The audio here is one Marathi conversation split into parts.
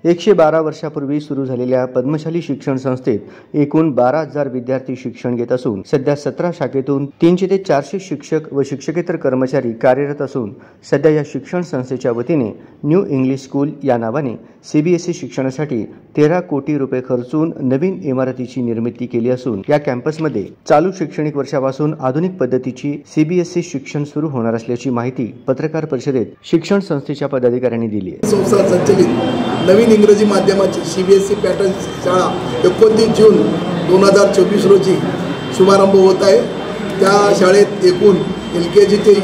112 वर्षापूर्वी सुरू झालेल्या पद्मशाली शिक्षण संस्थेत एकूण 12,000 विद्यार्थी शिक्षण घेत असून सध्या 17 शाखेतून 300 ते 400 शिक्षक व शिक्षकेतर कर्मचारी कार्यरत असून सध्या या शिक्षण संस्थेच्या वतीने न्यू इंग्लिश स्कूल या नावाने सीबीएसई शिक्षणासाठी 13 कोटी रुपये खर्चून नवीन इमारतीची निर्मिती केली असून या कॅम्पसमध्ये चालू शैक्षणिक वर्षापासून आधुनिक पद्धतीची सीबीएसई शिक्षण सुरू होणार असल्याची माहिती पत्रकार परिषदेत शिक्षण संस्थेच्या पदाधिकाऱ्यांनी दिली आहे। संस्था संचलित नवीन इंग्रजी माध्यमाची सीबीएसई पॅटर्न शाळा 29 जून 2024 रोजी शुभारंभ होत आहे। त्या शाळेत एकूण LKG ते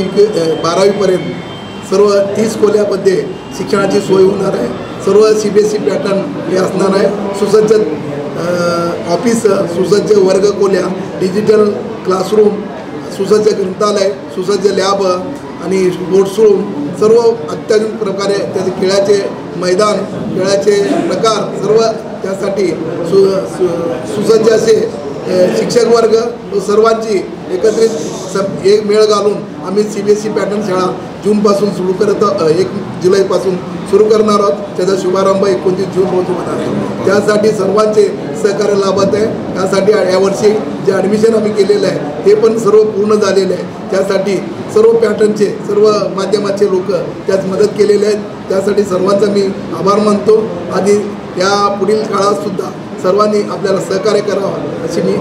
12वी पर्यंत सर्व 30 खोल्यामध्ये शिक्षणाची सोय होणार आहे। सर्व सीबीएसई पॅटर्न हे असणार आहे। सुसज्ज ऑफिस, सुसज्ज वर्ग खोल्या, डिजिटल क्लासरूम, सुसज्ज ग्रंथालय, सुसज्ज लॅब आणि स्पोर्ट्स रूम, सर्व अत्याधुनिक प्रकारे त्याचे खेळाचे मैदान, खेळाचे प्रकार सर्व त्यासाठी सुसज्ज असे शिक्षक वर्ग व सर्वांची एकत्रित एक मेळ घालून आम्ही सीबीएसई पॅटर्न शाळा जूनपासून सुरू करत 1 जुलैपासून सुरू करणार आहोत। त्याचा शुभारंभ 29 जून रोजी होणार आहे। त्यासाठी सर्वांचे सहकार्य लाभत आहे। त्यासाठी यावर्षी जे ॲडमिशन आम्ही केलेलं आहे ते पण सर्व पूर्ण झालेले आहे। त्यासाठी सर्व पॅटर्नचे सर्व माध्यमाचे लोक त्यात मदत केलेले आहेत। त्यासाठी सर्वांचा मी आभार मानतो आणि या पुढील काळात सुद्धा सर्वांनी आपल्याला सहकार्य करावं अशी मी